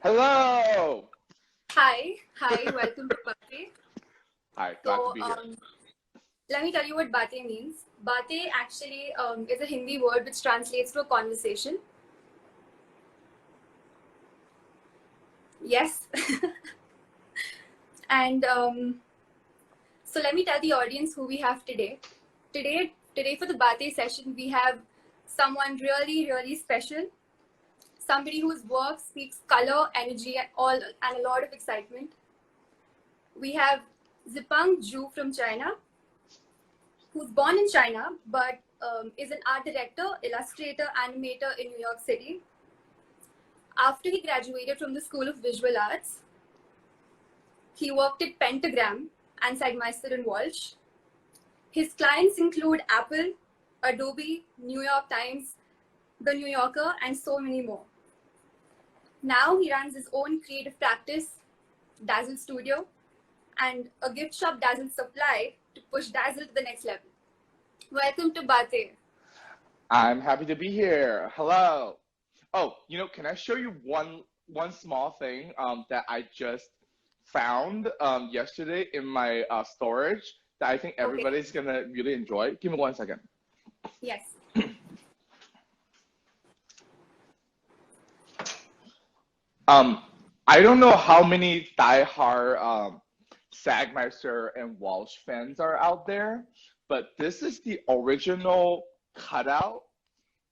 Hello. Hi, welcome to Baatein. Hi, glad to be here. Let me tell you what Baatein means. Baatein actually is a Hindi word which translates to a conversation. Yes. And so let me tell the audience who we have today. Today for the Baatein session, we have someone really, really special. Somebody whose work speaks color, energy, and a lot of excitement. We have Zipeng Zhu from China, who's born in China, but is an art director, illustrator, animator in New York City. After he graduated from the School of Visual Arts, he worked at Pentagram and Sagmeister Walsh. His clients include Apple, Adobe, New York Times, The New Yorker, and so many more. Now he runs his own creative practice, Dazzle Studio, and a gift shop, Dazzle Supply, to push Dazzle to the next level. Welcome to Baatein. I'm happy to be here. Hello. Oh, can I show you one small thing that I just found yesterday in my storage that I think everybody's gonna really enjoy? Give me 1 second. Yes. I don't know how many diehard Sagmeister and Walsh fans are out there, but this is the original cutout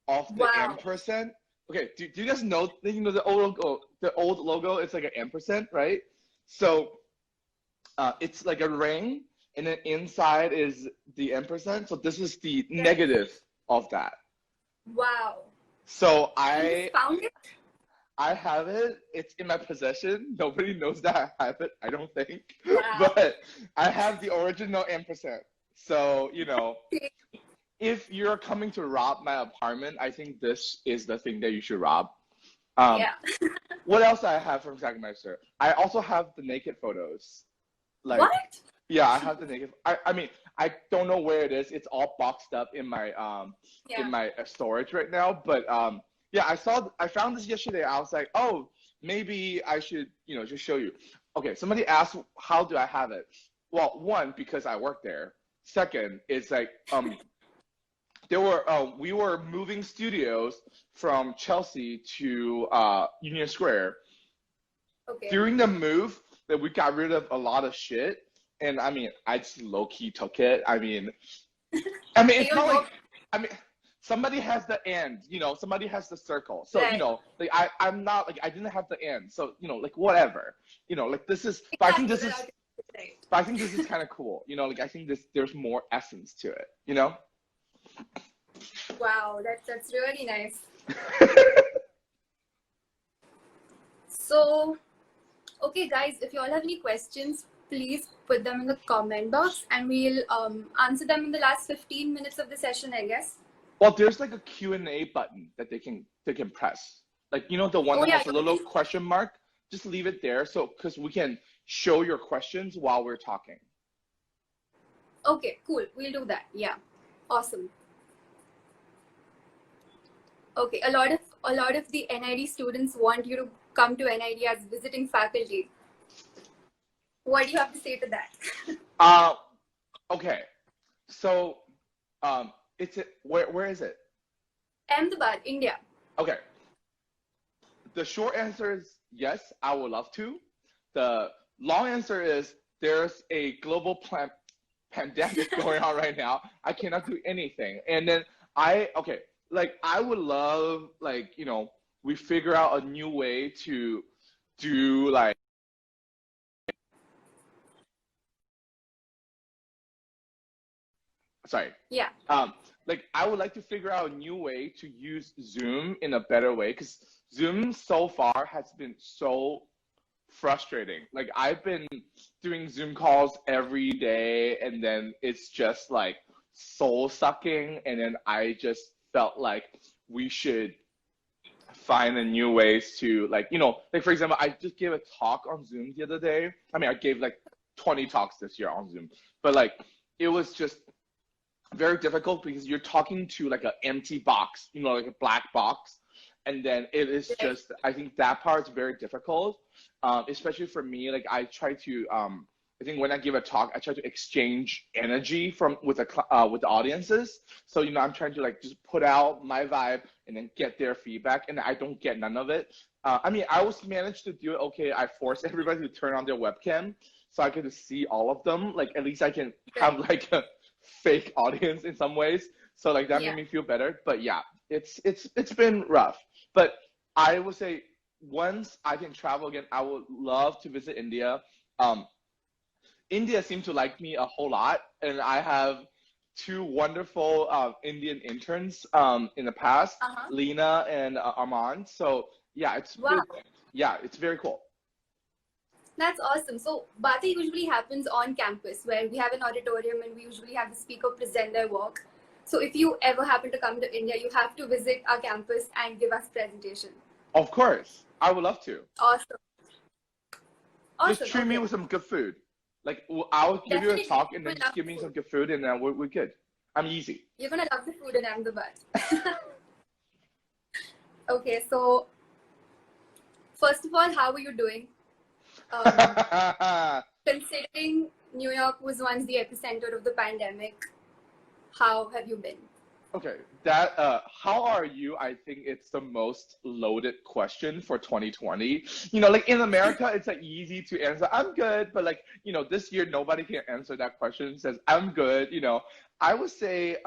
of the ampersand. Okay, do you guys know the old logo? It's like an ampersand, right? So it's like a ring, and then inside is the ampersand. So this is the negative of that. Wow. So You found it? I have it. It's in my possession. Nobody knows that I have it, I don't think. Wow. But I have the original ampersand. So, if you're coming to rob my apartment, I think this is the thing that you should rob. Yeah. What else I have from Sagmeister? I also have the naked photos. What? Yeah, I have the naked. I mean, I don't know where it is. It's all boxed up in my storage right now. But yeah, I found this yesterday. I was like, oh, maybe I should, just show you. Okay, somebody asked, how do I have it? Well, one, because I work there. Second, it's like, we were moving studios from Chelsea to Union Square. Okay. During the move, that we got rid of a lot of shit, and I mean, I just low key took it. I mean, it's not like, somebody has the end, somebody has the circle. So, like I'm not like, I didn't have the end. So, like whatever, like this is, but I think this is kind of cool. Like I think there's more essence to it, Wow, that's really nice. So, okay guys, if you all have any questions, please put them in the comment box and we'll answer them in the last 15 minutes of the session, I guess. Well, there's like a Q&A button that they can press. Like, the one that has a little question mark, just leave it there because we can show your questions while we're talking. Okay, cool. We'll do that. Yeah. Awesome. Okay, a lot of the NID students want you to come to NID as visiting faculty. What do you have to say to that? Okay. So, where is it? Ahmedabad, India. Okay. The short answer is yes, I would love to. The long answer is there's a global pandemic going on right now. I cannot do anything. And then I would love, we figure out a new way to do Yeah. I would like to figure out a new way to use Zoom in a better way, because Zoom so far has been so frustrating. Like I've been doing Zoom calls every day, and then it's just like soul sucking, and then I just felt like we should find a new ways to for example, I just gave a talk on Zoom the other day. I mean, I gave like 20 talks this year on Zoom, but it was just very difficult because you're talking to like an empty box, like a black box, And then it is just, I think that part is very difficult, especially for me. Like I try to, I think when I give a talk, I try to exchange energy with the audiences. So I'm trying to like just put out my vibe and then get their feedback, and I don't get none of it. I mean, I was managed to do it okay. I forced everybody to turn on their webcam so I could see all of them. Like at least I can have like a fake audience in some ways. So like that made me feel better. But yeah, it's been rough. But I would say once I can travel again, I would love to visit India. India seemed to like me a whole lot, and I have two wonderful Indian interns in the past, Lena and Armand. So yeah, it's it's very cool. That's awesome. So Baatein usually happens on campus where we have an auditorium and we usually have the speaker present their work. So if you ever happen to come to India, you have to visit our campus and give us presentation. Of course, I would love to. Awesome. Just treat me with some good food. Like I'll give you a talk and then just give me some good food and then we're good. I'm easy. You're gonna love the food in Ahmedabad. Okay, so first of all, how are you doing? Considering New York was once the epicenter of the pandemic, how have you been? Okay, that how are you? I think it's the most loaded question for 2020. Like in America, it's like easy to answer. I'm good, but like this year nobody can answer that question. It says I'm good. I would say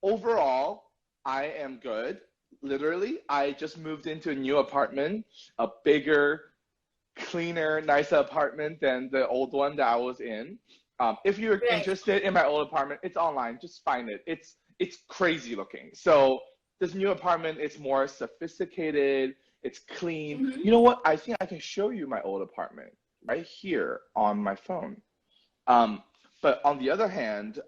overall I am good. Literally, I just moved into a new apartment, a bigger, cleaner, nicer apartment than the old one that I was in. If you're interested in my old apartment, it's online. Just find it. It's crazy looking. So this new apartment is more sophisticated. It's clean. You know what? I think I can show you my old apartment right here on my phone. But on the other hand,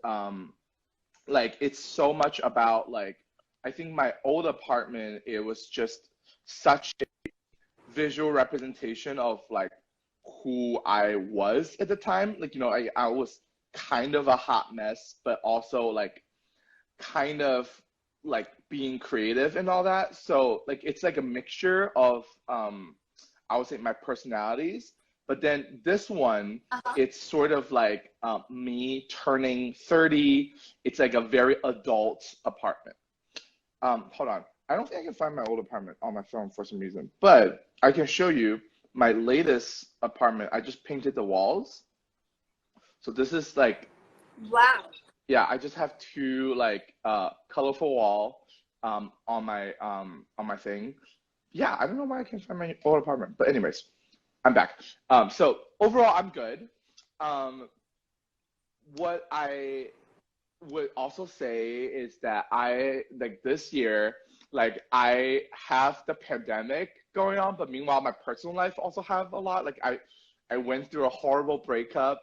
like it's so much about like, I think my old apartment, it was just such a visual representation of like who I was at the time. Like, I was kind of a hot mess, but also like kind of like being creative and all that. So like it's like a mixture of I would say my personalities. But then this one, it's sort of like me turning 30. It's like a very adult apartment. Hold on. I don't think I can find my old apartment on my phone for some reason, but I can show you my latest apartment. I just painted the walls. So this is like, wow. Yeah, I just have two like colorful wall on my thing. Yeah, I don't know why I can't find my old apartment, but anyways, I'm back. So overall, I'm good. What I would also say is that I like this year, like I have the pandemic going on, but meanwhile my personal life also have a lot. Like I went through a horrible breakup.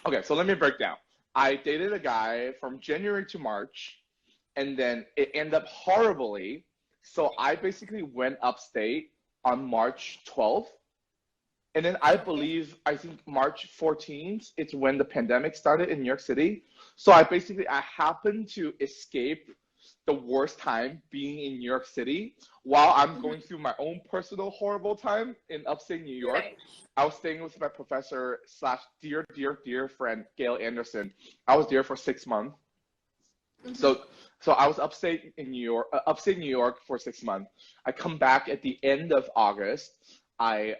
Okay, so let me break down. I dated a guy from January to March, and then it ended up horribly. So I basically went upstate on March 12th. And then I think March 14th, it's when the pandemic started in New York City. So I happened to escape the worst time being in New York City while I'm going through my own personal horrible time in upstate New York. Right. I was staying with my professor / dear friend, Gail Anderson. I was there for 6 months. So I was upstate New York for 6 months. I come back at the end of August. I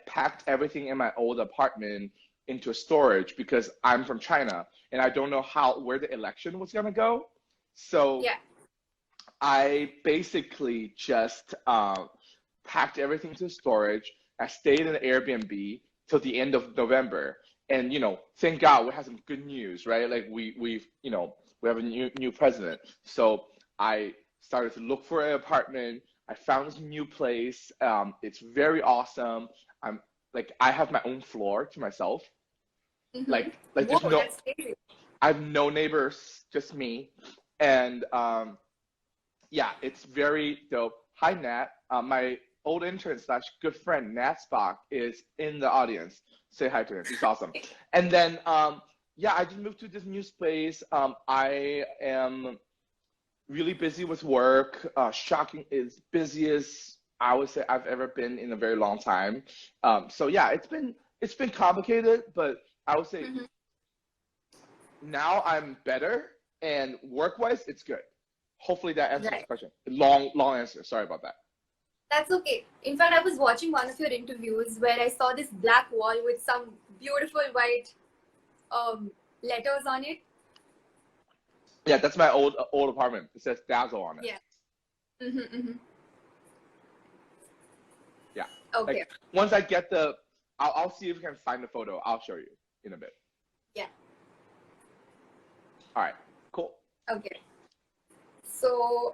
packed everything in my old apartment into storage because I'm from China and I don't know where the election was gonna go. So I basically just packed everything to storage. I stayed in an Airbnb till the end of November. And thank God we had some good news, right? Like we have a new president. So I started to look for an apartment. I found this new place. It's very awesome. I have my own floor to myself. Like Whoa, I have no neighbors, just me. And it's very dope. Hi Nat, my old intern / good friend Nat Spock is in the audience. Say hi to him. He's awesome. And then I just moved to this new space. I am really busy with work. Shocking is busiest I would say I've ever been in a very long time. So yeah, it's been complicated, but I would say Mm-hmm. now I'm better, and work-wise, it's good. Hopefully that answers the Right. question. Long answer. Sorry about that. That's okay. In fact, I was watching one of your interviews where I saw this black wall with some beautiful white letters on it. Yeah, that's my old apartment. It says Dazzle on it. Yeah. Mm-hmm, mm-hmm. Yeah. Okay. Like once I get I'll see if I can find the photo. I'll show you in a bit. Yeah. All right. Cool. Okay. So,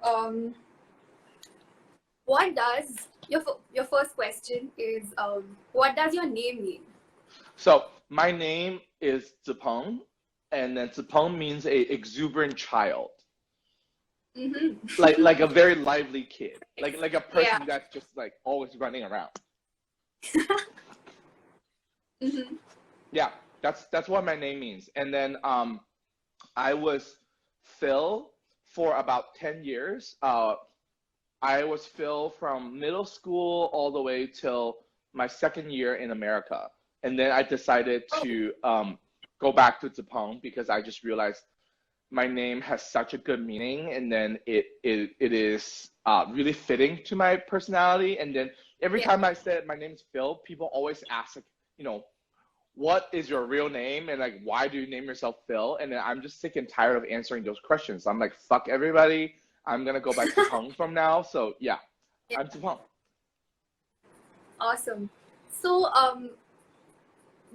what does your first question is what does your name mean? So my name is Zipeng, and then Zipengs means a exuberant child, Mm-hmm. like a very lively kid, like a person Yeah. that's just like always running around. Mm-hmm. Yeah, that's what my name means. And then I was Phil for about 10 years. I was Phil from middle school all the way till my second year in America. And then I decided to go back to Zipeng because I just realized my name has such a good meaning, and then it is really fitting to my personality. And then every Yeah. time I said my name's Phil, people always ask, like, what is your real name, and like why do you name yourself Phil? And then I'm just sick and tired of answering those questions. I'm like, fuck everybody. I'm gonna go by Zipeng from now. So yeah, Yeah. I'm Zipeng. Awesome. So,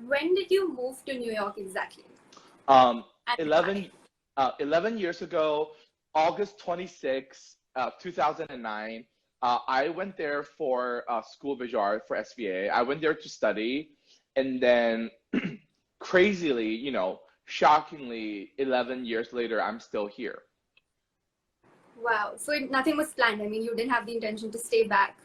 when did you move to New York exactly? Um, And 11, why? 11 years ago, August 26, 2009, I went there for school visual art for SVA. I went there to study, and then crazily, shockingly, 11 years later, I'm still here. Wow. So nothing was planned. I mean, you didn't have the intention to stay back.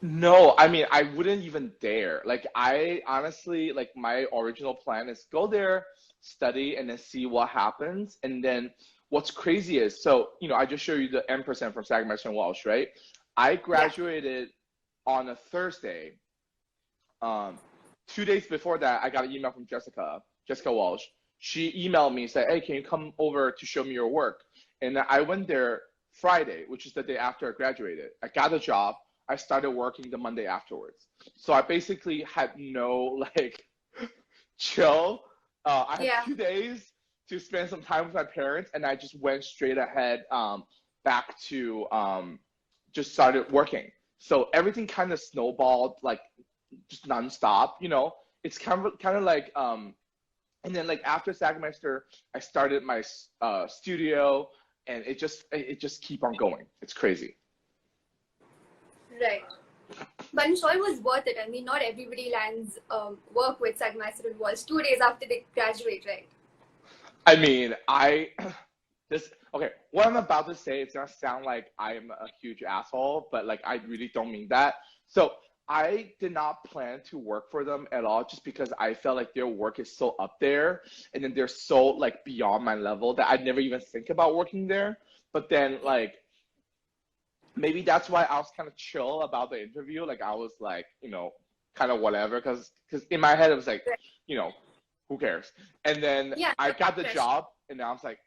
No, I mean, I wouldn't even dare. Like, I honestly, like, my original plan is go there, study, and then see what happens. And then what's crazy is, so, I just showed you the N% from Sagmeister Walsh, right? I graduated on a Thursday. 2 days before that, I got an email from Jessica Walsh. She emailed me, said, hey, can you come over to show me your work? And I went there Friday, which is the day after I graduated. I got a job. I started working the Monday afterwards. So I basically had no chill. I had 2 days to spend some time with my parents, and I just went straight ahead back to just started working. So everything kind of snowballed like just nonstop. It's kind of like and then like after Sagmeister, I started my studio, and it just keep on going. It's crazy. Right. But I'm sure it was worth it. I mean, not everybody lands work with Sagmeister Walsh 2 days after they graduate, right? I mean, okay, what I'm about to say, it's gonna sound like I'm a huge asshole, but like I really don't mean that. So I did not plan to work for them at all, just because I felt like their work is so up there, and then they're so like beyond my level that I'd never even think about working there. But then like maybe that's why I was kind of chill about the interview. Like I was like, kind of whatever, because in my head it was like, who cares? And then I got the job, and I was like,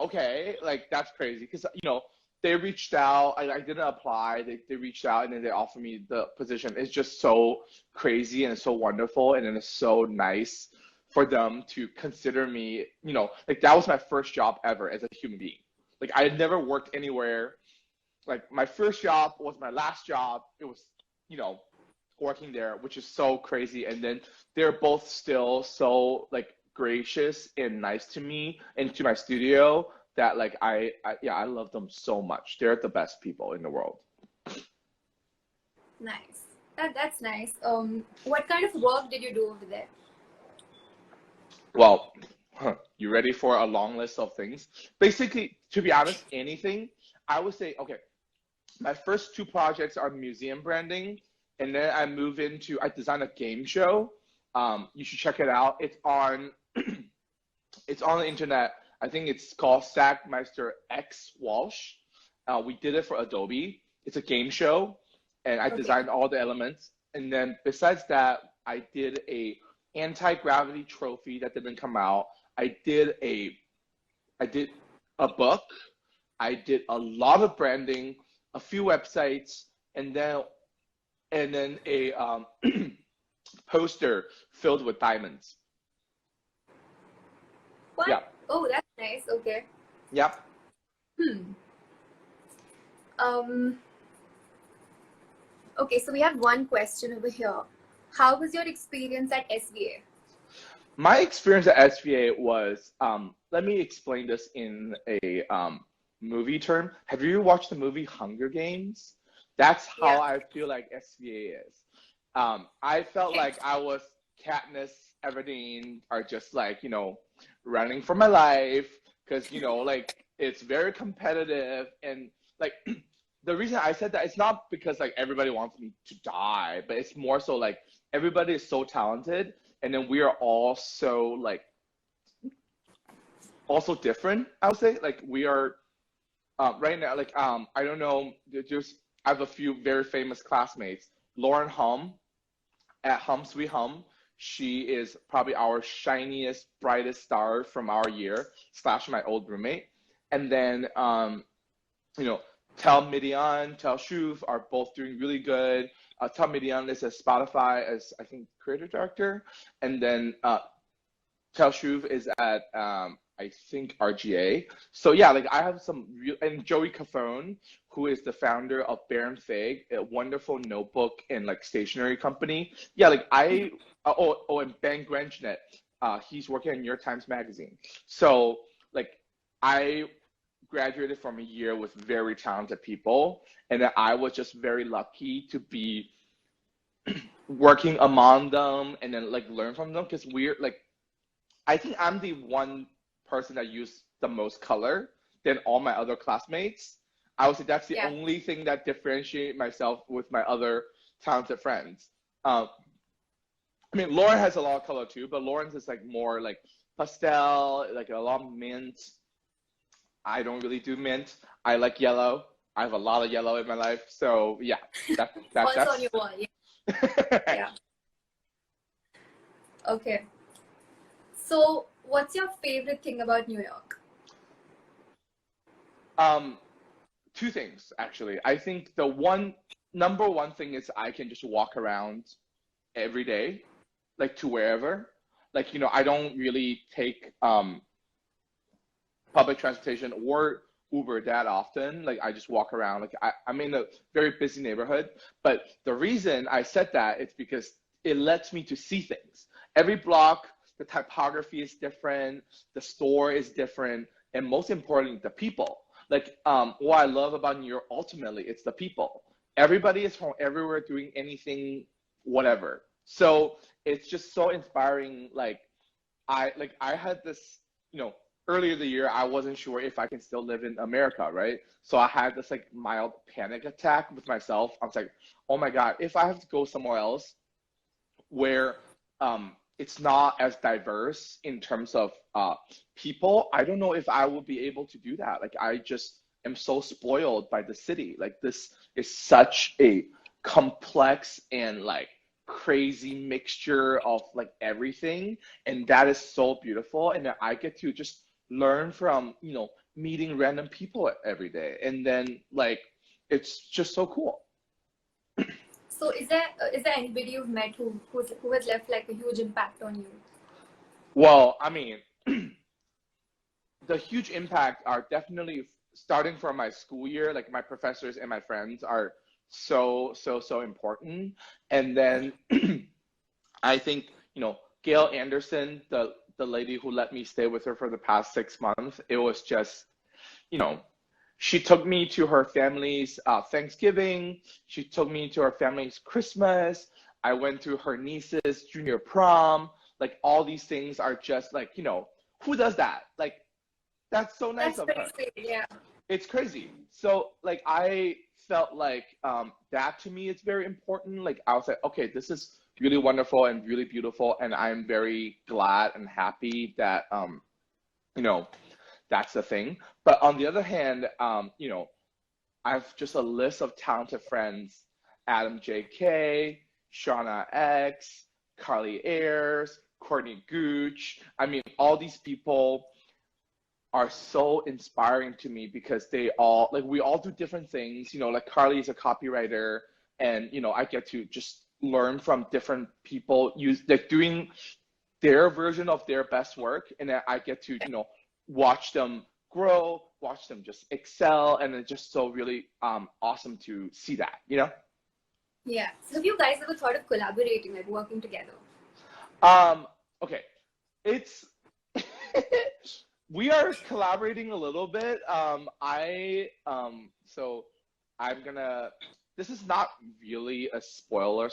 okay, like that's crazy, because they reached out. I didn't apply. They reached out, and then they offered me the position. It's just so crazy, and it's so wonderful, and then it's so nice for them to consider me. Like that was my first job ever as a human being. Like I had never worked anywhere. Like my first job was my last job. It was, working there, which is so crazy. And then they're both still so like gracious and nice to me and to my studio that like I love them so much. They're the best people in the world. Nice. That's nice. What kind of work did you do over there? Well, you ready for a long list of things? Basically, to be honest, anything. I would say, okay, my first two projects are museum branding, and then I designed a game show. You should check it out. It's on it's on the internet. I think it's called Sagmeister Walsh. We did it for Adobe. It's a game show, and I designed all the elements. And then besides that, I did a anti-gravity trophy that didn't come out. I did a book. I did a lot of branding, a few websites, and then a poster filled with diamonds. What? Yeah. Oh, that's nice. Okay. Yep. Okay, so we have one question over here. How was your experience at SVA? My experience at SVA was, let me explain this in a movie term. Have you watched the movie Hunger Games? That's how I feel like SVA is. I felt like I was Katniss, Everdeen are just like, you know, running for my life because, you know, like it's very competitive. And like the reason I said that, it's not because like everybody wants me to die, but it's more so like everybody is so talented, and then we are all so like also different, I would say. Like we are right now, like I don't know, I have a few very famous classmates. Lauren Hum at Hum Sweet Hum. She is probably our shiniest, brightest star from our year, / my old roommate. And then, you know, Tel Midian, Tel Shuv are both doing really good. Tel Midian is at Spotify as, I think, creative director. And then Tel Shuv is at, I think, RGA. So yeah, like I have some real, and Joey Cafone, who is the founder of Bear and Fig, a wonderful notebook and like stationery company. Yeah, like and Ben Grenchnet, he's working at New York Times Magazine. So like I graduated from a year with very talented people, and I was just very lucky to be working among them and then like learn from them, because we're like, I think I'm the one person that used the most color than all my other classmates. I would say that's the only thing that differentiates myself with my other talented friends. I mean, Lauren has a lot of color too, but Lauren's is like more like pastel, like a lot of mint. I don't really do mint. I like yellow. I have a lot of yellow in my life. So yeah, that's also on your wall. Yeah. Okay. So what's your favorite thing about New York? Two things actually. I think the number one thing is I can just walk around every day, like to wherever. Like, you know, I don't really take public transportation or Uber that often. Like I just walk around. Like I'm in a very busy neighborhood. But the reason I said that is because it lets me to see things. Every block, the typography is different, the store is different, and most importantly, the people. Like what I love about New York, ultimately, it's the people. Everybody is from everywhere doing anything, whatever. So it's just so inspiring. Like I had this, you know, earlier the year, I wasn't sure if I can still live in America, right? So I had this like mild panic attack with myself. I was like, oh my God, if I have to go somewhere else where it's not as diverse in terms of people, I don't know if I will be able to do that. Like I just am so spoiled by the city. Like this is such a complex and like crazy mixture of like everything, and that is so beautiful. And then I get to just learn from, you know, meeting random people every day, and then like it's just so cool. So is there anybody you've met who has left like a huge impact on you? Well, I mean, the huge impact are definitely starting from my school year. Like my professors and my friends are so important. And then I think, you know, Gail Anderson, the lady who let me stay with her for the past 6 months, it was just, you know, she took me to her family's Thanksgiving. She took me to her family's Christmas. I went to her niece's junior prom. Like all these things are just like, you know, who does that? Like, that's so nice of her. Sweet, yeah. It's crazy. So like I felt like that to me is very important. Like I was like, okay, this is really wonderful and really beautiful, and I'm very glad and happy that you know, that's the thing. But on the other hand, you know, I have just a list of talented friends: Adam J.K., Shauna X, Carly Ayers, Courtney Gooch. I mean, all these people are so inspiring to me because they all, like, we all do different things. You know, like Carly is a copywriter, and, you know, I get to just learn from different people, like doing their version of their best work, and then I get to, you know, watch them grow, watch them just excel, and it's just so really awesome to see that, you know? Yeah. So have you guys ever thought of collaborating, like working together? Okay. It's we are collaborating a little bit. So I'm gonna, this is not really a spoiler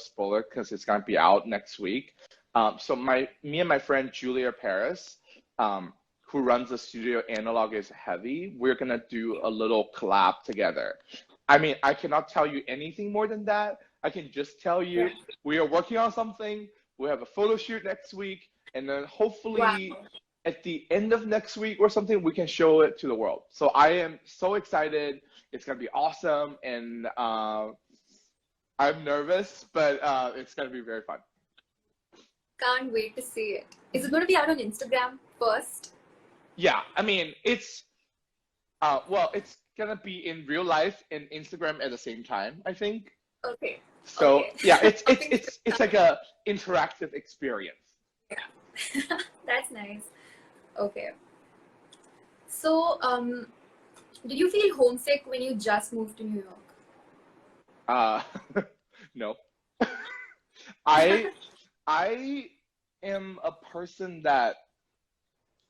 because it's gonna be out next week. So me and my friend Julia Paris, who runs the studio Analog is Heavy, we're gonna do a little collab together. I mean, I cannot tell you anything more than that. I can just tell you we are working on something. We have a photo shoot next week, and then hopefully at the end of next week or something, we can show it to the world. So I am so excited. It's gonna be awesome, and I'm nervous, but it's gonna be very fun. Can't wait to see it. Is it going to be out on Instagram first? Yeah, I mean, it's well, it's gonna be in real life and Instagram at the same time, I think. Okay. So okay. yeah, it's like a interactive experience. Yeah, that's nice. Okay. So, did you feel homesick when you just moved to New York? No. I am a person that,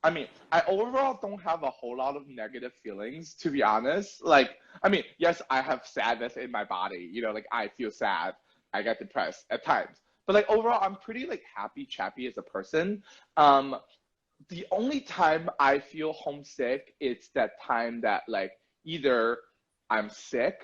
I mean, I overall don't have a whole lot of negative feelings, to be honest. Like, I mean, yes, I have sadness in my body, you know, like I feel sad, I get depressed at times. But like overall, I'm pretty like happy chappy as a person. The only time I feel homesick, it's that time that like either I'm sick,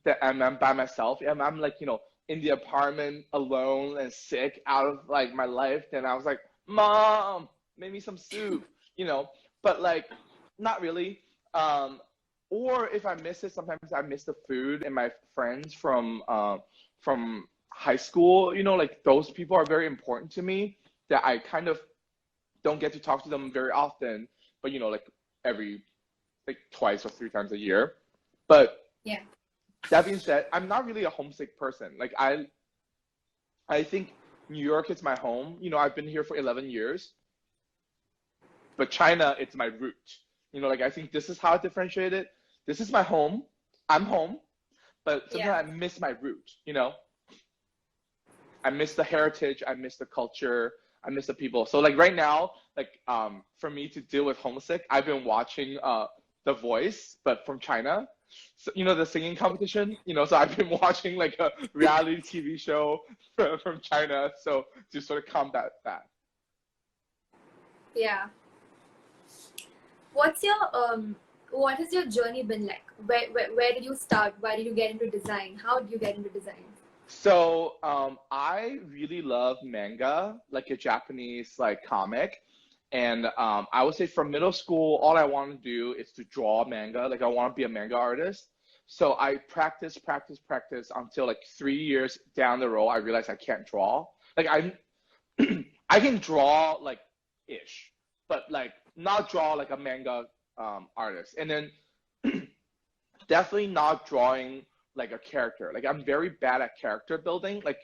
that I'm by myself, and I'm like, you know, in the apartment alone and sick out of like my life, then I was like, Mom, make me some soup, you know, but like not really. Or if I miss it, sometimes I miss the food and my friends from high school, you know, like those people are very important to me that I kind of don't get to talk to them very often, but you know, like every like twice or three times a year. But yeah, that being said, I'm not really a homesick person. Like I think New York is my home. You know, I've been here for 11 years, but China, it's my root. You know, like I think this is how I differentiate it. This is my home. I'm home, but sometimes I miss my root, you know? I miss the heritage, I miss the culture, I miss the people. So like right now, like for me to deal with homesick, I've been watching The Voice, but from China. So, you know, the singing competition, you know, so I've been watching like a reality TV show from China, so to sort of combat that. Yeah. What has your journey been like? Where did you start? Why did you get into design? How did you get into design? So I really love manga, like a Japanese like comic. And I would say from middle school, all I want to do is to draw manga. Like I want to be a manga artist. So I practice until like 3 years down the road, I realized I can't draw. Like I can draw like ish, but like not draw like a manga artist. And then definitely not drawing like a character. Like I'm very bad at character building. Like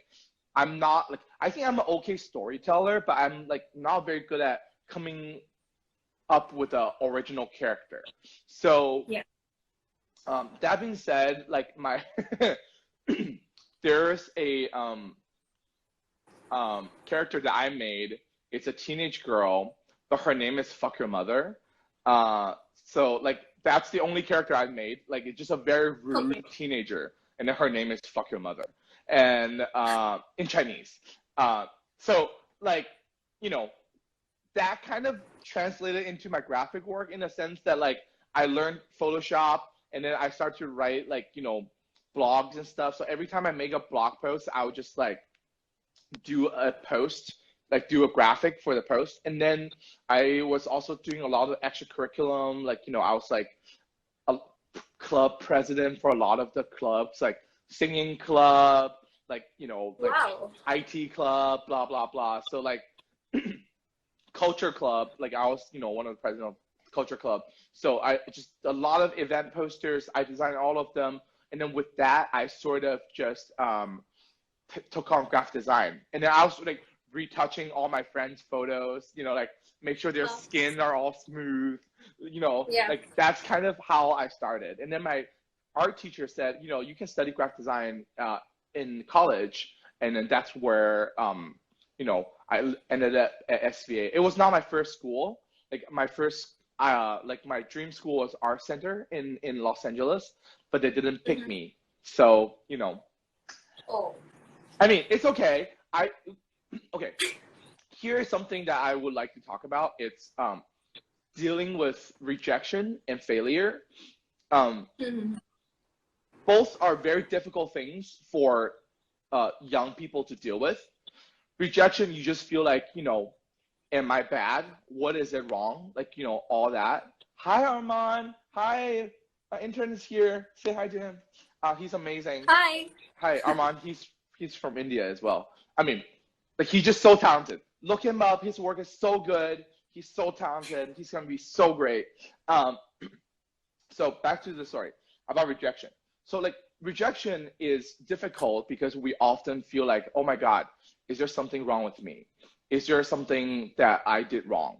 I'm not like, I think I'm an okay storyteller, but I'm like not very good at coming up with an original character. So yeah. That being said, like my there's a character that I made. It's a teenage girl, but her name is Fuck Your Mother. So like that's the only character I've made. Like it's just a very rude teenager, and then her name is Fuck Your Mother, and in Chinese. So like, you know, that kind of translated into my graphic work in a sense that like I learned Photoshop, and then I started to write like, you know, blogs and stuff. So every time I make a blog post, I would just like do a post like do a graphic for the post. And then I was also doing a lot of extra curriculum. Like, you know, I was like a club president for a lot of the clubs, like singing club, like, you know, like Wow. IT club, blah, blah, blah. So like culture club, like I was, you know, one of the president of culture club. So I just, a lot of event posters, I designed all of them. And then with that, I sort of just took on graphic design. And then I was like retouching all my friends' photos, you know, like make sure their skin are all smooth, you know, like that's kind of how I started. And then my art teacher said, you know, you can study graphic design in college. And then that's where, you know, I ended up at SVA. It was not my first school. Like my first, like my dream school was Art Center in Los Angeles, but they didn't pick me. So, you know, I mean, it's okay. Okay. Here is something that I would like to talk about. It's dealing with rejection and failure. Both are very difficult things for young people to deal with. Rejection, you just feel like, you know, am I bad? What is it wrong? Like, you know, all that. Hi, Armand. Hi, our intern is here. Say hi to him. He's amazing. Hi. Hi, Armand. He's from India as well. I mean, like he's just so talented. Look him up. His work is so good. He's so talented. He's gonna be so great. So back to the story about rejection. So like rejection is difficult because we often feel like, oh my God, is there something wrong with me? Is there something that I did wrong?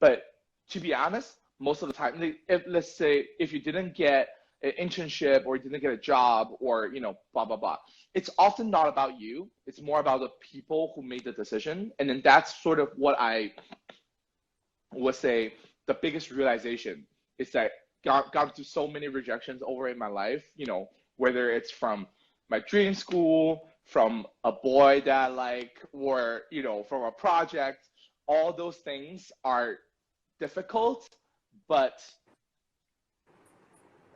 But to be honest, most of the time, let's say if you didn't get an internship or you didn't get a job or, you know, blah, blah, blah, it's often not about you. It's more about the people who made the decision. And then that's sort of what I would say the biggest realization is that got through so many rejections over in my life, you know, whether it's from my dream school, from a boy that I like, or, you know, from a project. All those things are difficult, but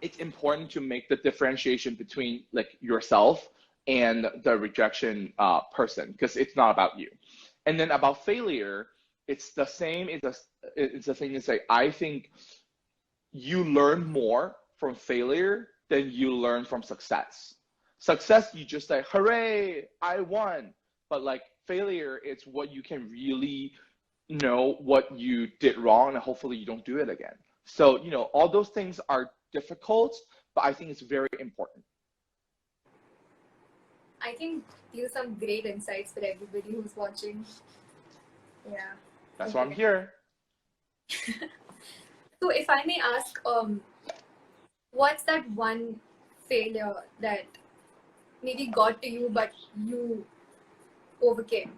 it's important to make the differentiation between like yourself and the rejection person, because it's not about you. And then about failure, it's the same. It's the thing is like, I think you learn more from failure than you learn from success. Success, you just like, hooray, I won. But like failure, it's what you can really know what you did wrong, and hopefully you don't do it again. So, you know, all those things are difficult, but I think it's very important. I think these are some great insights for everybody who's watching. Yeah. That's why I'm here. So if I may ask, what's that one failure that maybe got to you, but you overcame?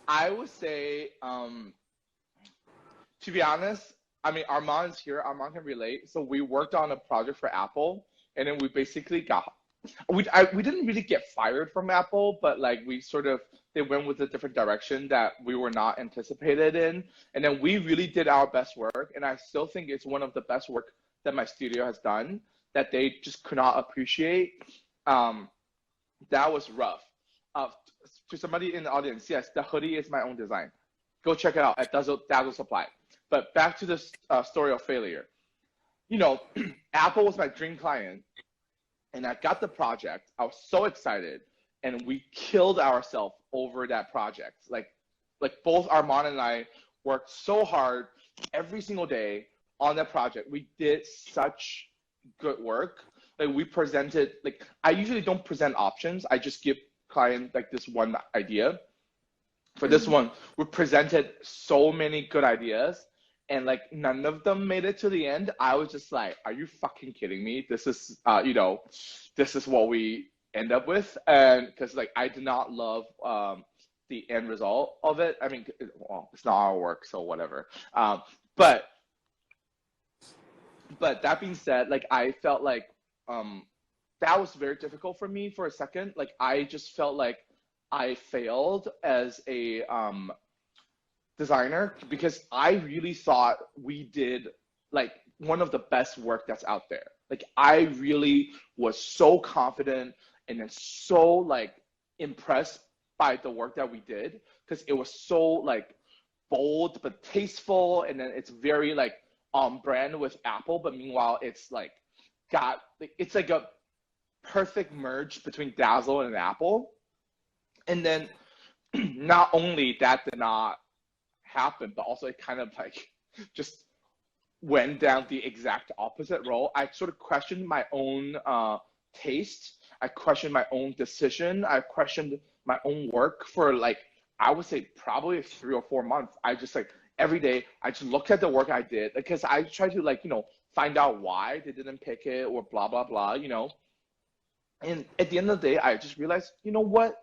I would say, to be honest, I mean, Armand's here. Armand can relate. So we worked on a project for Apple, and then we basically we didn't really get fired from Apple, but like they went with a different direction that we were not anticipated in. And then we really did our best work. And I still think it's one of the best work that my studio has done that they just could not appreciate. That was rough. To somebody in the audience, yes, the hoodie is my own design. Go check it out at Dazzle Supply. But back to this story of failure. You know, Apple was my dream client, and I got the project. I was so excited, and we killed ourselves over that project. Like both Armand and I worked so hard every single day on that project. We did such good work. Like we presented, like I usually don't present options. I just give client like this one idea. For this one, we presented so many good ideas, and like none of them made it to the end. I was just like, are you fucking kidding me? This is, you know, this is what we end up with. And because like I did not love the end result of it. I mean, well, it's not our work, so whatever. But that being said, like I felt like that was very difficult for me for a second. Like I just felt like I failed as a designer because I really thought we did like one of the best work that's out there. Like I really was so confident and then so like impressed by the work that we did, because it was so like bold but tasteful, and then it's very like on brand with Apple, but meanwhile it's like it's like a perfect merge between Dazzle and Apple. And then not only that did not happen, but also it kind of like just went down the exact opposite road. I sort of questioned my own taste. I questioned my own decision. I questioned my own work for like, I would say probably 3 or 4 months. I just like every day I just looked at the work I did, because I tried to like, you know, find out why they didn't pick it or blah, blah, blah, you know. And at the end of the day, I just realized, you know what?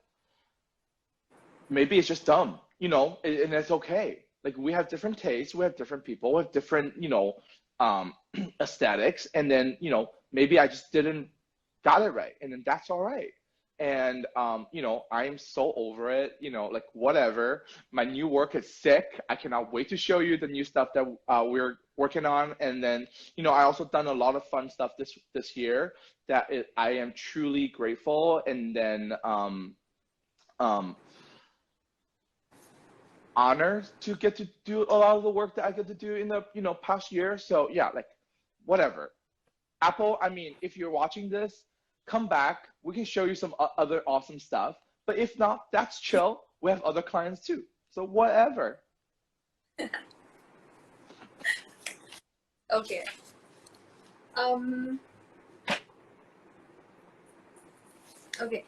Maybe it's just dumb, you know, and it's okay. Like we have different tastes, we have different people, we have different, you know, aesthetics. And then, you know, maybe I just didn't got it right. And then that's all right. And, you know, I am so over it, you know, like whatever. My new work is sick. I cannot wait to show you the new stuff that we're working on. And then, you know, I also done a lot of fun stuff this year that I am truly grateful. And then honored to get to do a lot of the work that I get to do in the, you know, past year. So yeah, like whatever. Apple, I mean, if you're watching this, come back. We can show you some other awesome stuff. But if not, that's chill. We have other clients too. So whatever. Okay. Okay.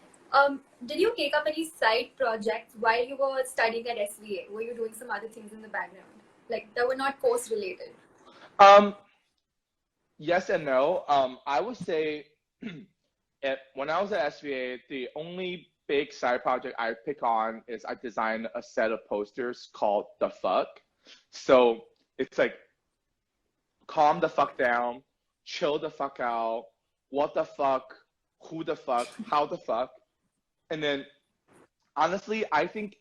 Did you take up any side projects while you were studying at SVA? Were you doing some other things in the background, like that were not course related? Yes and no. I would say when I was at SVA, the only big side project I pick on is I designed a set of posters called The Fuck. So it's like, calm the fuck down, chill the fuck out, what the fuck, who the fuck, how the fuck. And then honestly, I think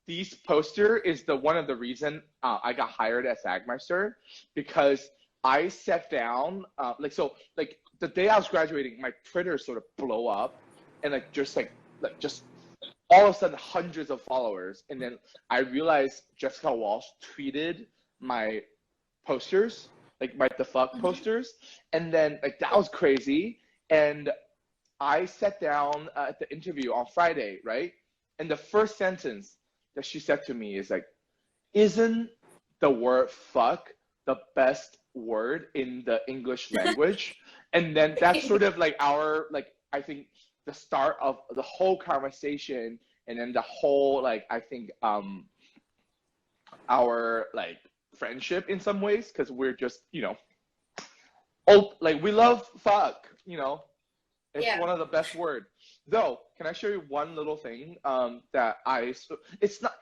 these poster is one of the reason I got hired at Sagmeister, because I sat down, like the day I was graduating, my Twitter sort of blow up, and like just all of a sudden hundreds of followers. And then I realized Jessica Walsh tweeted my posters, like my The Fuck posters. And then like that was crazy. And I sat down at the interview on Friday, right? And the first sentence that she said to me is like, isn't the word fuck the best word in the English language? And then that's sort of like I think the start of the whole conversation, and then the whole, like, I think our like friendship in some ways, because we're just, you know, like we love fuck, you know. It's one of the best words. Though, can I show you one little thing that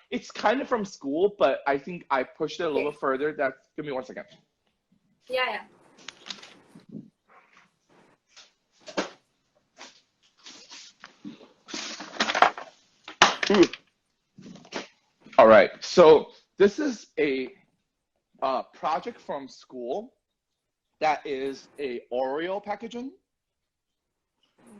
it's kind of from school, but I think I pushed it a little further. Give me 1 second. Yeah. Ooh. All right, so this is a project from school that is a Oreo packaging.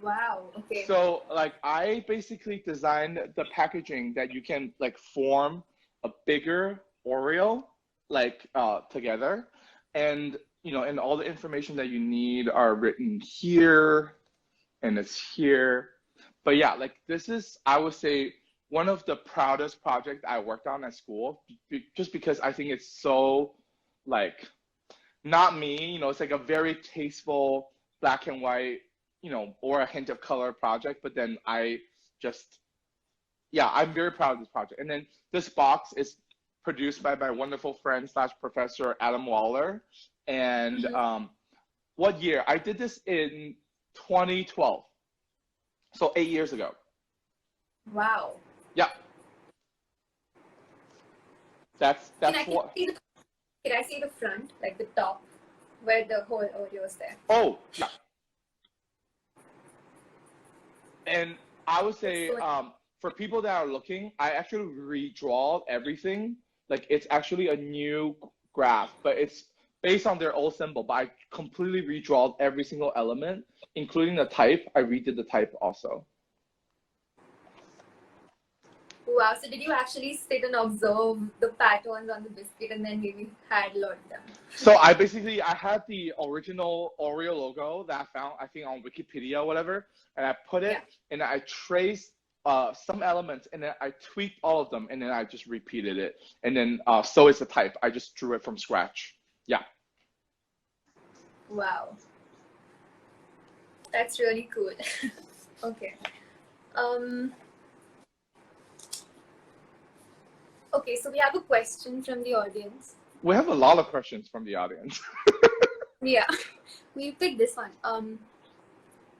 Wow, okay. So like I basically designed the packaging that you can like form a bigger Oreo like together, and you know, and all the information that you need are written here, and it's here. But yeah, like this is, I would say, one of the proudest projects I worked on at school, just because I think it's so like not me, you know, it's like a very tasteful black and white, you know, or a hint of color project. But then I'm very proud of this project. And then this box is produced by my wonderful friend / professor, Adam Waller. And what year? I did this in 2012. So 8 years ago. Wow. Yeah. That's what. Can I see the front, like the top, where the whole Oreo is there? Oh, yeah. And I would say, for people that are looking, I actually redraw everything. Like it's actually a new graph, but it's based on their old symbol. But I completely redraw every single element, including the type. I redid the type also. Wow. So did you actually sit and observe the patterns on the biscuit and then maybe had learned them? So I had the original Oreo logo that I found, I think, on Wikipedia or whatever, and I put it, and I traced some elements, and then I tweaked all of them, and then I just repeated it. And then so is the type. I just drew it from scratch. Yeah. Wow. That's really cool. Okay. Okay, so we have a question from the audience. We have a lot of questions from the audience. Yeah, we picked this one.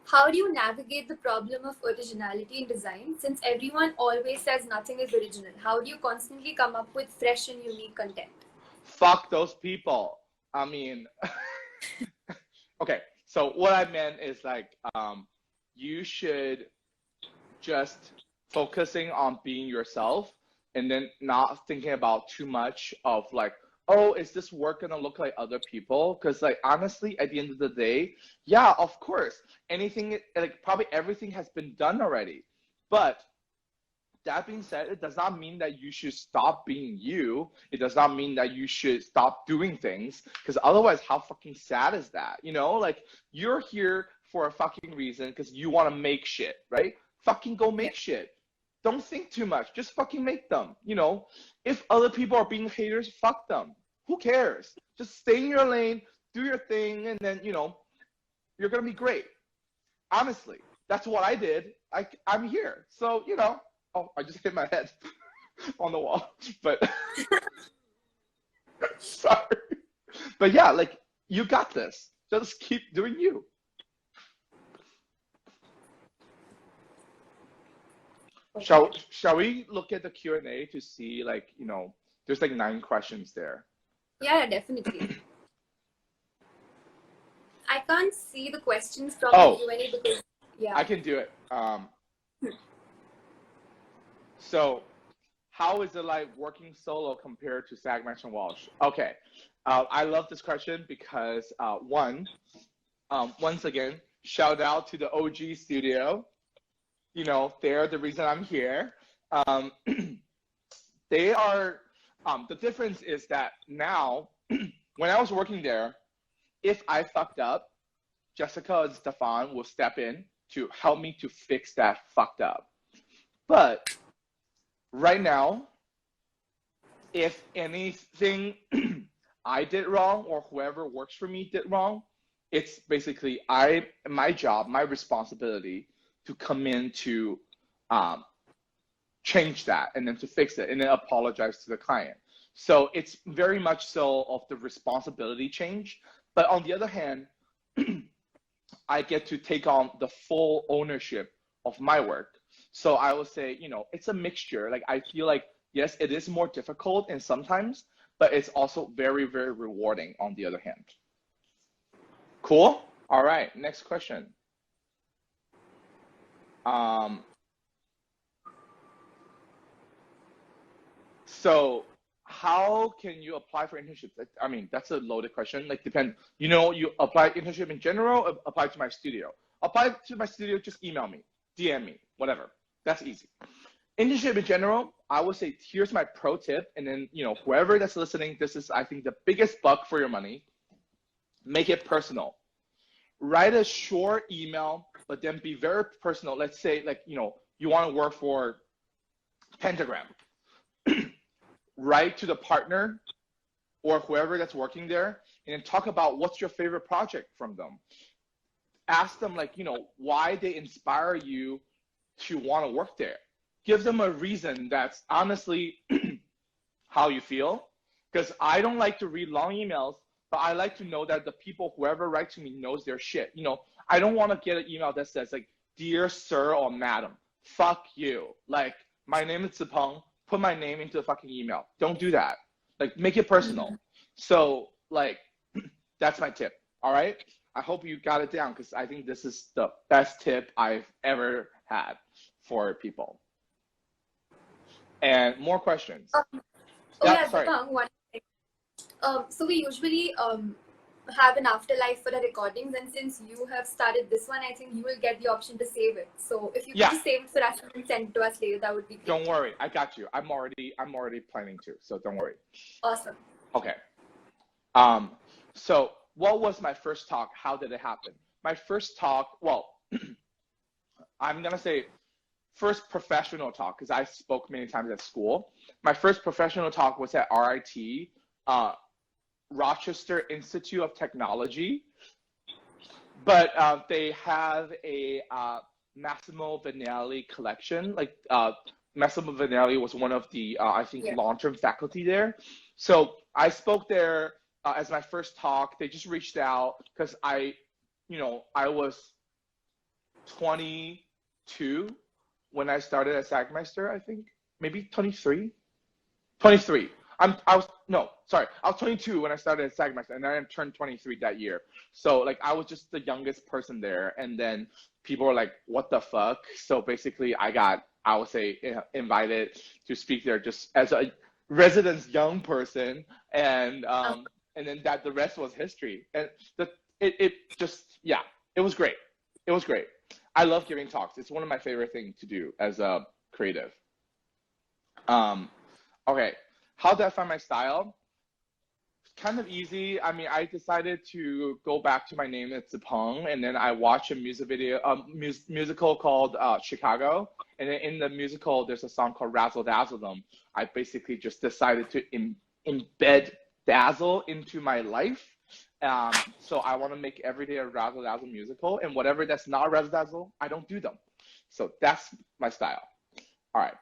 How do you navigate the problem of originality in design, since everyone always says nothing is original? How do you constantly come up with fresh and unique content? Fuck those people. I mean, okay, so what I meant is like, you should just focusing on being yourself, and then not thinking about too much of like, oh, is this work gonna look like other people? Because like honestly, at the end of the day, yeah, of course, anything, like probably everything has been done already. But that being said, it does not mean that you should stop being you. It does not mean that you should stop doing things, because otherwise, how fucking sad is that? You know, like you're here for a fucking reason because you want to make shit, right? Fucking go make shit. Don't think too much. Just fucking make them. You know, if other people are being haters, fuck them. Who cares? Just stay in your lane, do your thing, and then, you know, you're going to be great. Honestly, that's what I did. I'm here. So, you know, oh, I just hit my head on the wall. But, sorry. But yeah, like, you got this. Just keep doing you. Shall we look at the Q&A to see, like, you know, there's like 9 questions there. Yeah, definitely. I can't see the questions from the Q&A because, yeah. I can do it. So, how is it like working solo compared to Sagmeister Walsh? Okay, I love this question because once again, shout out to the OG studio. You know, they're the reason I'm here. They are, the difference is that now, when I was working there, if I fucked up, Jessica and Stefan will step in to help me to fix that fucked up. But right now, if anything I did wrong or whoever works for me did wrong, it's basically my job, my responsibility to come in to change that and then to fix it and then apologize to the client. So it's very much so of the responsibility change. But on the other hand, I get to take on the full ownership of my work. So I would say, you know, it's a mixture. Like I feel like, yes, it is more difficult and sometimes, but it's also very, very rewarding on the other hand. Cool? All right, next question. So how can you apply for internships? I mean, that's a loaded question. Like, depend. You know, you apply internship in general, apply to my studio. Apply to my studio, just email me, DM me, whatever. That's easy. Internship in general, I would say, here's my pro tip. And then, you know, whoever that's listening, this is, I think, the biggest buck for your money. Make it personal. Write a short email, but then be very personal. Let's say, like, you know, you want to work for Pentagram. Write to the partner or whoever that's working there and then talk about what's your favorite project from them. Ask them, like, you know, why they inspire you to want to work there. Give them a reason that's honestly how you feel. Because I don't like to read long emails, but I like to know that the people, whoever writes to me, knows their shit. You know, I don't want to get an email that says, like, dear sir or madam, fuck you. Like, my name is Zipeng. Put my name into the fucking email. Don't do that. Like, make it personal. So, like, that's my tip. All right? I hope you got it down because I think this is the best tip I've ever had for people. And more questions. Sorry. So we usually have an afterlife for the recordings, and since you have started this one, I think you will get the option to save it. So if you could just save it for us and send it to us later, that would be great. Don't worry, I got you. I'm already planning to, so don't worry. Awesome. Okay. So what was my first talk? How did it happen? My first talk, well, I'm gonna say first professional talk, because I spoke many times at school. My first professional talk was at RIT, Rochester Institute of Technology, but they have a Massimo Vignelli collection. Like Massimo Vignelli was one of the I think long-term faculty there. So I spoke there as my first talk. They just reached out because I was 22 when I started at Sagmeister. I think maybe 23. I was 22 when I started at Sagmeister, and I turned 23 that year. So like I was just the youngest person there, and then people were like, "What the fuck?" So basically, I would say invited to speak there just as a residence young person, and then the rest was history. And it was great. It was great. I love giving talks. It's one of my favorite things to do as a creative. Okay. How did I find my style? Kind of easy. I mean, I decided to go back to my name at Zipeng, and then I watched a musical called Chicago. And then in the musical, there's a song called Razzle Dazzle Them. I basically just decided to embed Dazzle into my life. So I want to make every day a Razzle Dazzle musical, and whatever that's not Razzle Dazzle, I don't do them. So that's my style. All right.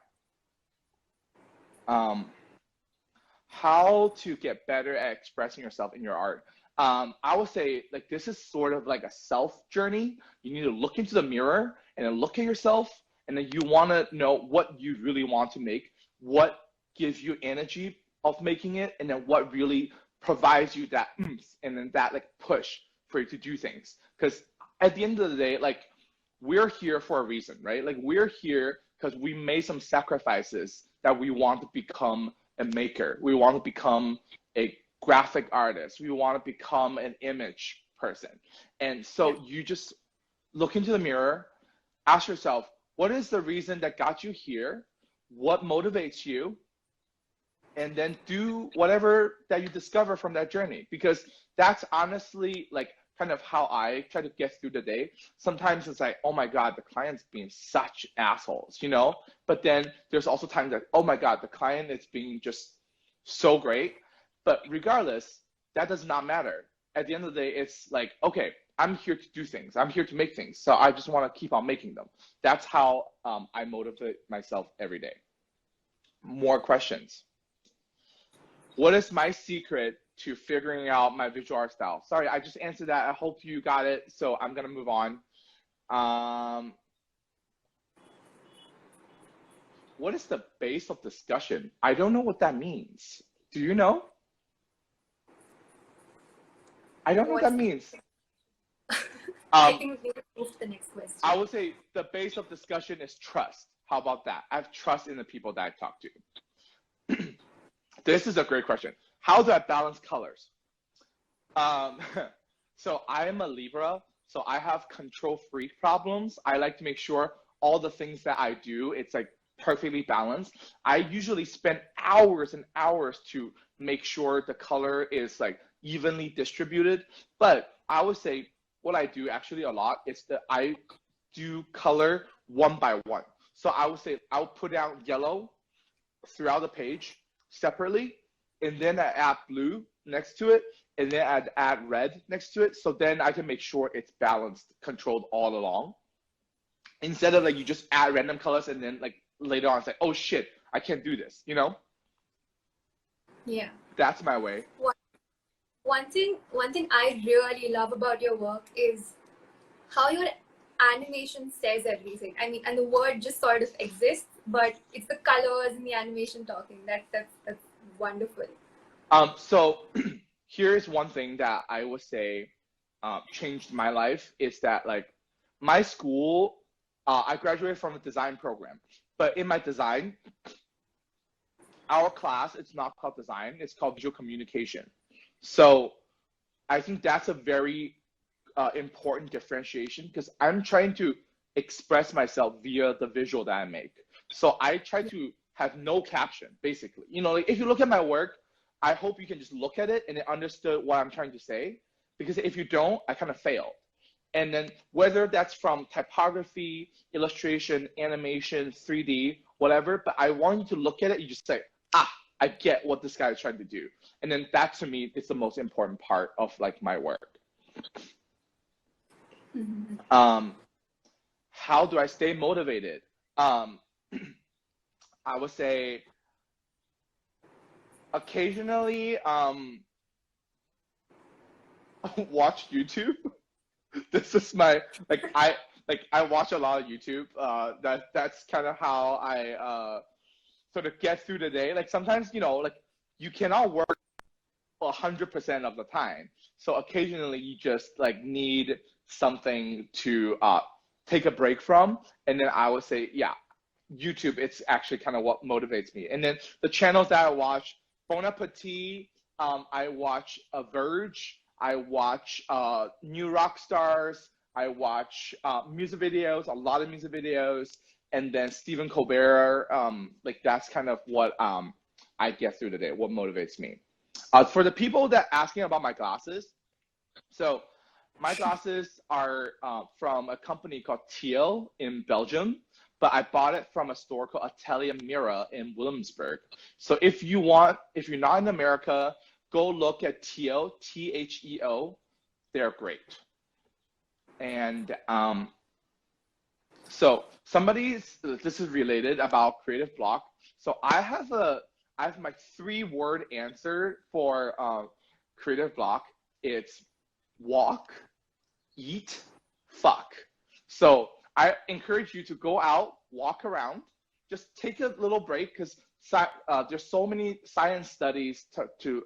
How to get better at expressing yourself in your art. I would say like this is sort of like a self journey. You need to look into the mirror and then look at yourself, and then you want to know what you really want to make, what gives you energy of making it, and then what really provides you that oomph and then that like push for you to do things. Because at the end of the day, like we're here for a reason, right? Like we're here because we made some sacrifices that we want to become a maker. We want to become a graphic artist. We want to become an image person. And so you just look into the mirror, ask yourself, what is the reason that got you here? What motivates you? And then do whatever that you discover from that journey. Because that's honestly like kind of how I try to get through the day. Sometimes it's like, oh my God, the client's being such assholes, you know? But then there's also times like, oh my God, the client is being just so great. But regardless, that does not matter. At the end of the day, it's like, okay, I'm here to do things. I'm here to make things. So I just want to keep on making them. That's how I motivate myself every day. More questions. What is my secret to figuring out my visual art style? Sorry, I just answered that. I hope you got it. So I'm going to move on. What is the base of discussion? I don't know what that means. Do you know? I don't know what that means. I think we move to the next question. I would say the base of discussion is trust. How about that? I have trust in the people that I talk to. This is a great question. How do I balance colors? So I am a Libra, so I have control freak problems. I like to make sure all the things that I do, it's like perfectly balanced. I usually spend hours and hours to make sure the color is like evenly distributed. But I would say what I do actually a lot is that I do color one by one. So I would say I'll put down yellow throughout the page separately, and then I add blue next to it, and then I'd add red next to it. So then I can make sure it's balanced, controlled all along. Instead of like you just add random colors and then like later on it's like, oh shit, I can't do this, you know? Yeah. That's my way. One thing I really love about your work is how your animation says everything. I mean, and the word just sort of exists, but it's the colors and the animation talking. That's wonderful. So here's one thing that I would say changed my life is that like my school, I graduated from a design program, but in my design, our class, it's not called design, it's called visual communication. So I think that's a very important differentiation, because I'm trying to express myself via the visual that I make. So I try to have no caption, basically. You know, like if you look at my work, I hope you can just look at it and understood what I'm trying to say, because if you don't, I kind of failed. And then whether that's from typography, illustration, animation, 3D, whatever, but I want you to look at it, you just say, ah, I get what this guy is trying to do. And then that, to me, is the most important part of like my work. Mm-hmm. How do I stay motivated? I would say occasionally watch YouTube. This is my, I watch a lot of YouTube. That's kind of how I sort of get through the day. Like sometimes, you know, like you cannot work 100% of the time. So occasionally you just like need something to take a break from. And then I would say, yeah, YouTube, it's actually kind of what motivates me. And then the channels that I watch, Bon Appetit, I watch Verge, I watch New Rock Stars, I watch music videos, a lot of music videos, and then Stephen Colbert. Like that's kind of what I get through the day, what motivates me. For the people that asking about my glasses, so my glasses are from a company called Teal in Belgium, but I bought it from a store called Atelier Mira in Williamsburg. So if you're not in America, go look at Teal, Theo. They're great. And so this is related about creative block. So I have my 3-word answer for creative block. It's walk, eat, fuck. So I encourage you to go out, walk around, just take a little break, because there's so many science studies to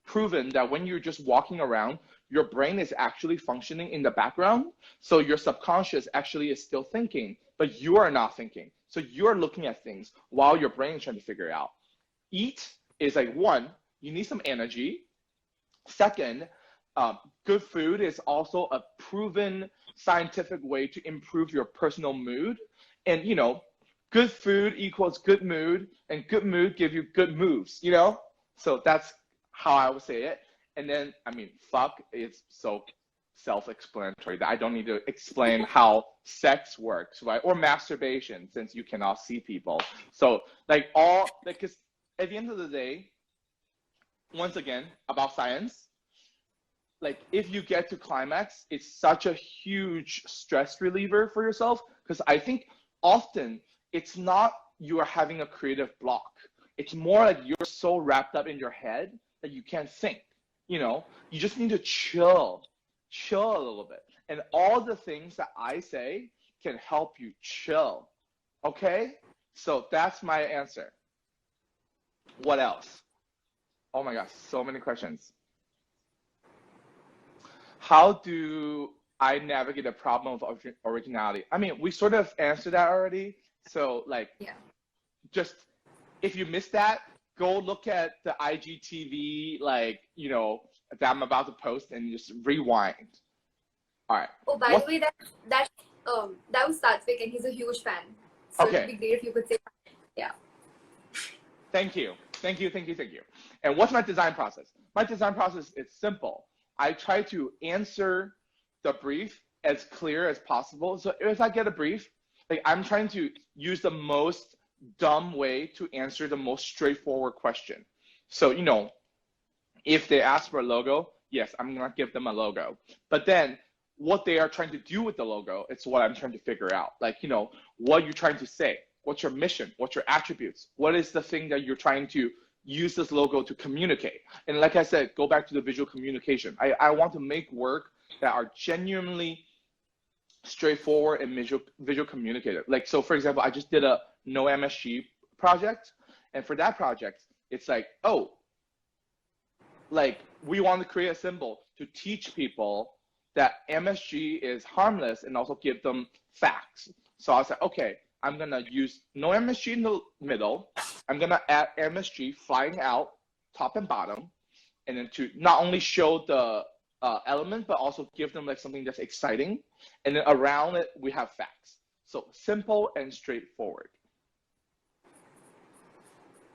proven that when you're just walking around, your brain is actually functioning in the background. So your subconscious actually is still thinking, but you are not thinking. So you're looking at things while your brain is trying to figure it out. Eat is like, 1, you need some energy. Second, good food is also a proven scientific way to improve your personal mood. And, you know, good food equals good mood, and good mood give you good moves, you know? So that's how I would say it. And then, I mean, fuck is so self-explanatory that I don't need to explain how sex works, right? Or masturbation, since you cannot see people. So, like, because at the end of the day, once again, about science, like, if you get to climax, it's such a huge stress reliever for yourself, because I think often it's not you are having a creative block. It's more like you're so wrapped up in your head that you can't think. You know, you just need to chill a little bit. And all the things that I say can help you chill. Okay? So that's my answer. What else? Oh my gosh, so many questions. How do I navigate the problem of originality? I mean, we sort of answered that already. So like, yeah. Just if you missed that, go look at the IGTV, like, you know, that I'm about to post, and just rewind. All right. Oh, by the way, that was Satvik, and he's a huge fan. So okay. It'd be great if you could say, yeah. Thank you. And what's my design process? My design process is simple. I try to answer the brief as clear as possible. So if I get a brief, like, I'm trying to use the most dumb way to answer the most straightforward question. So, you know, if they ask for a logo, yes, I'm gonna give them a logo. But then what they are trying to do with the logo, it's what I'm trying to figure out. Like, you know, what you're trying to say, what's your mission, what's your attributes, what is the thing that you're trying to use this logo to communicate. And like I said, go back to the visual communication. I want to make work that are genuinely straightforward and visual communicative. Like, so for example, I just did a no MSG project, and for that project, it's like, oh, like, we want to create a symbol to teach people that MSG is harmless and also give them facts. So I was like, okay, I'm gonna use no MSG in the middle. I'm gonna add MSG flying out top and bottom, and then to not only show the element, but also give them like something that's exciting. And then around it, we have facts. So simple and straightforward.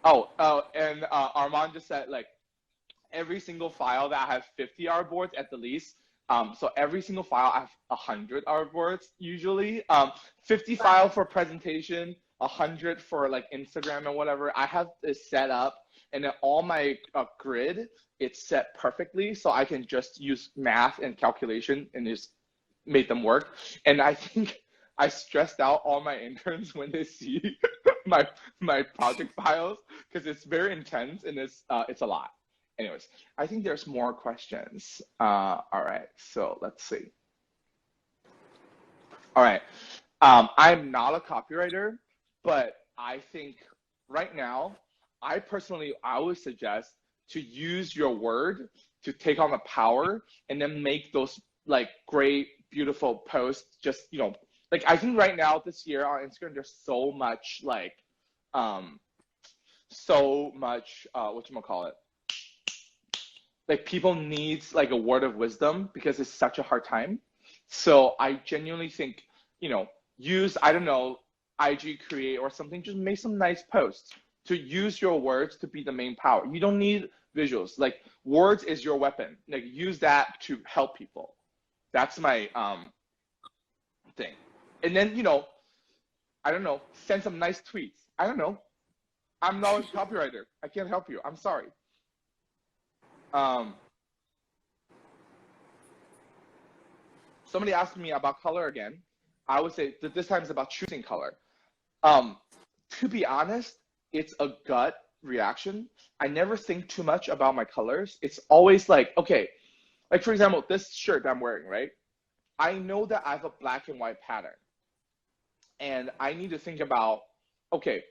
Oh, and Armand just said like every single file that has 50 artboards at the least. So every single file I have 100 artboards usually. 50 file for presentation, 100 for like Instagram and whatever. I have this set up, and then all my grid, it's set perfectly, so I can just use math and calculation and just make them work. And I think I stressed out all my interns when they see my project files, because it's very intense and it's a lot. Anyways, I think there's more questions. All right, so let's see. All right, I'm not a copywriter, but I think right now, I would suggest to use your word to take on the power and then make those like great, beautiful posts. Just, you know, like I think right now this year on Instagram, there's so much like, whatchamacallit, like people need like a word of wisdom because it's such a hard time. So I genuinely think, you know, use, I don't know, IG Create or something, just make some nice posts to use your words to be the main power. You don't need visuals. Like words is your weapon. Like use that to help people. That's my thing. And then, you know, I don't know, send some nice tweets. I don't know. I'm not a copywriter. I can't help you. I'm sorry. Somebody asked me about color again. I would say that this time is about choosing color. To be honest, it's a gut reaction. I never think too much about my colors. It's always like, okay, like for example, this shirt I'm wearing, right? I know that I have a black and white pattern. And I need to think about, okay,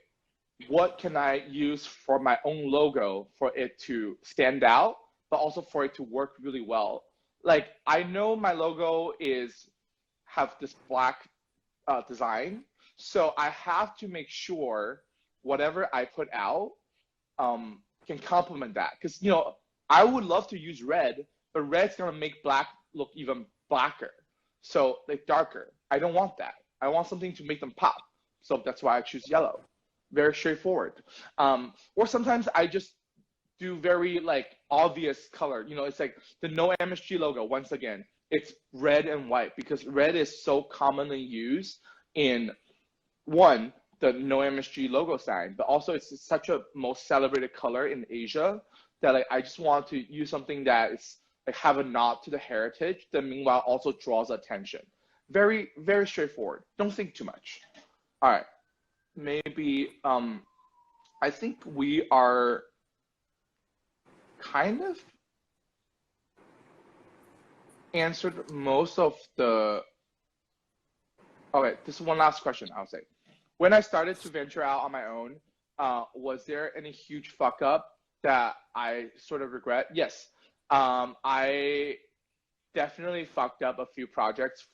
what can I use for my own logo for it to stand out, but also for it to work really well? Like, I know my logo have this black design, so I have to make sure whatever I put out can complement that. Because, you know, I would love to use red, but red's gonna make black look even blacker. So like darker. I don't want that. I want something to make them pop. So that's why I choose yellow. Very straightforward. Or sometimes I just do very like obvious color. You know, it's like the No MSG logo, once again, it's red and white because red is so commonly used in one, the No MSG logo sign, but also it's such a most celebrated color in Asia that like I just want to use something that is like have a nod to the heritage that meanwhile also draws attention. Very, very straightforward. Don't think too much. All right. Maybe I think we are kind of answered most of the. Okay, this is one last question I'll say. When I started to venture out on my own, was there any huge fuck up that I sort of regret? Yes. I definitely fucked up a few projects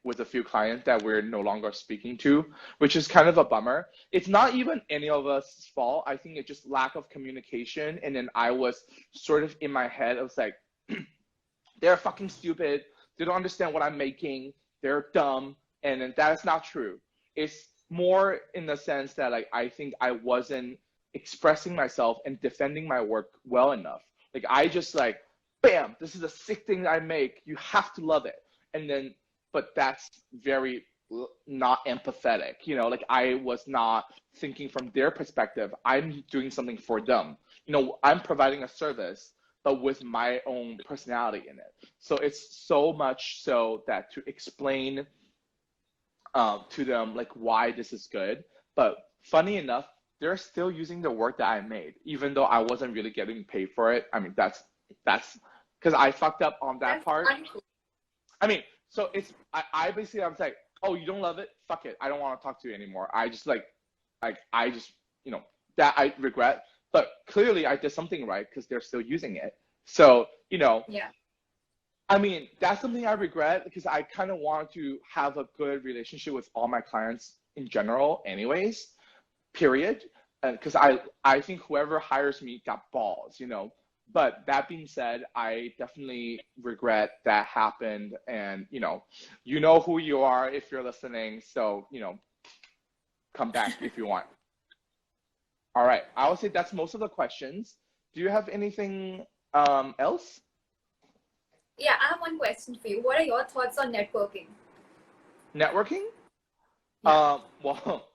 with a few clients that we're no longer speaking to, which is kind of a bummer. It's not even any of us' fault. I think it's just lack of communication. And then I was sort of in my head, I was like, they're fucking stupid. They don't understand what I'm making. They're dumb. And then that is not true. It's more in the sense that like I think I wasn't expressing myself and defending my work well enough. Like I just like, bam, this is a sick thing I make. You have to love it. And then, but that's very not empathetic. You know, like I was not thinking from their perspective. I'm doing something for them. You know, I'm providing a service, but with my own personality in it. So it's so much so that to explain to them like why this is good. But funny enough, they're still using the work that I made, even though I wasn't really getting paid for it. I mean, that's because I fucked up on that part. I mean, so it's I basically I was like, oh, you don't love it? Fuck it. I don't want to talk to you anymore. I just I just, you know, that I regret. But clearly I did something right because they're still using it. So, you know, yeah. I mean, that's something I regret because I kind of want to have a good relationship with all my clients in general anyways, period. Because I think whoever hires me got balls, you know. But that being said, I definitely regret that happened. And, you know who you are if you're listening. So, come back if you want. All right. I would say that's most of the questions. Do you have anything else? Yeah, I have one question for you. What are your thoughts on networking? Networking? Yeah. Well,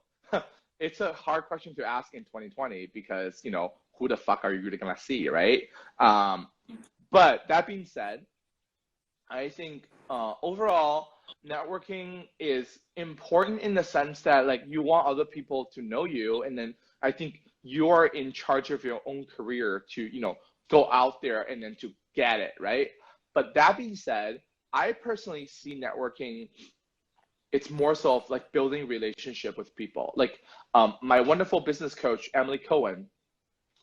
it's a hard question to ask in 2020 because, who the fuck are you really gonna see, right? But that being said, I think overall, networking is important in the sense that like you want other people to know you, and then I think you're in charge of your own career to, go out there and then to get it, right? But that being said, I personally see networking, it's more so of like building relationship with people. Like my wonderful business coach, Emily Cohen,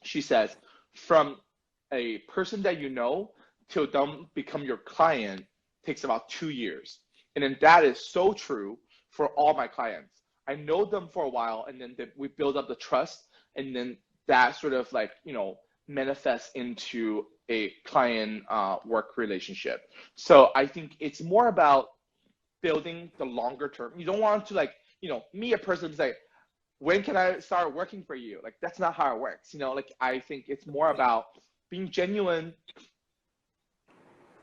she says, from a person that you know till them become your client takes about 2 years. And then that is so true for all my clients. I know them for a while, and then we build up the trust, and then that sort of like, manifests into a client work relationship. So I think it's more about building the longer term. You don't want to like, meet a person and say, when can I start working for you? Like, that's not how it works. Like, I think it's more about being genuine,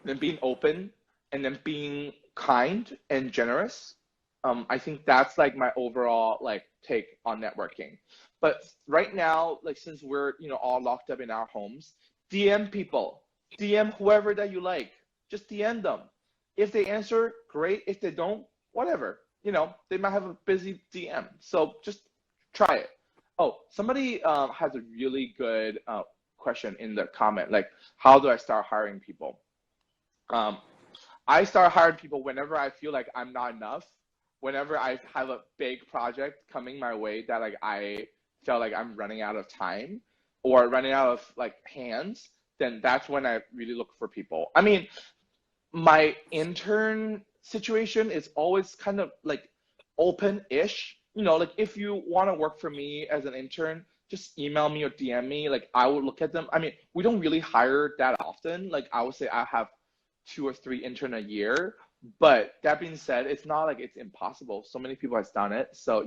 then being open, and then being kind and generous. I think that's like my overall like take on networking. But right now, like since we're all locked up in our homes, DM people, DM whoever that you like, just DM them. If they answer, great. If they don't, whatever. They might have a busy DM, so just try it. Oh, somebody has a really good question in the comment, like how do I start hiring people? I start hiring people whenever I feel like I'm not enough, whenever I have a big project coming my way that like I feel like I'm running out of time or running out of like hands, then that's when I really look for people. I mean, my intern situation is always kind of like open-ish. Like if you want to work for me as an intern, just email me or DM me. Like I will look at them. I mean, we don't really hire that often. Like I would say I have 2 or 3 intern a year. But that being said, it's not like it's impossible. So many people has done it. So,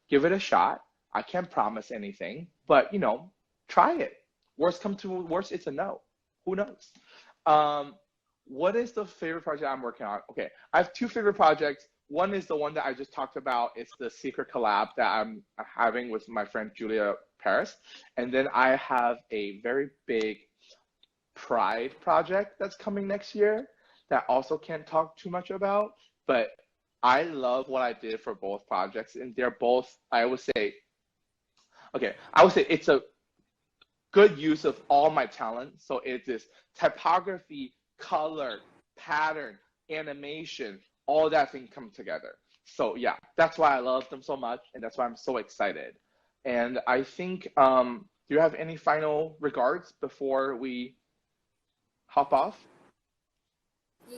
give it a shot. I can't promise anything, but try it. Worst come to worst, it's a no. Who knows? What is the favorite project I'm working on? Okay, I have 2 favorite projects. One is the one that I just talked about. It's the secret collab that I'm having with my friend Julia Paris. And then I have a very big Pride project that's coming next year that also can't talk too much about. But I love what I did for both projects. And they're both, I would say it's a good use of all my talent. So it is typography, color, pattern, animation, all that thing come together. So yeah, that's why I love them so much, and that's why I'm so excited. And I think, do you have any final regards before we hop off?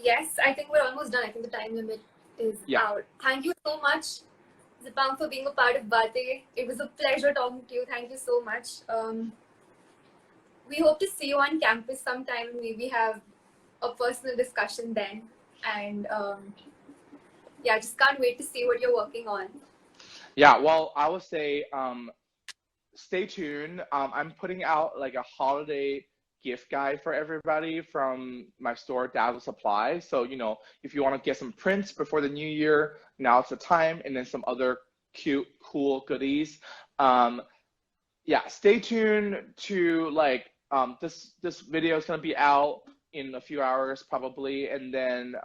Yes, I think we're almost done. I think the time limit is out. Thank you so much, Zipeng, for being a part of Baatein. It was a pleasure talking to you. Thank you so much. We hope to see you on campus sometime and maybe have a personal discussion then. And just can't wait to see what you're working on. Yeah, well, I would say stay tuned. I'm putting out like a holiday gift guide for everybody from my store, Dazzle Supply. So, if you want to get some prints before the new year, now it's the time, and then some other cute, cool goodies. Stay tuned to like this video is going to be out in a few hours probably, and then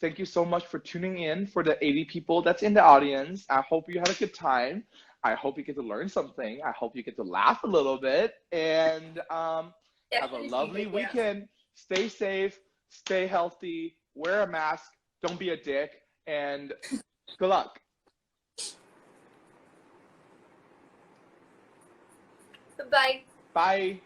thank you so much for tuning in. For the 80 people that's in the audience, I hope you had a good time. I hope you get to learn something. I hope you get to laugh a little bit, and have a lovely weekend. Stay safe, stay healthy, wear a mask, don't be a dick, and good luck. Bye. Bye.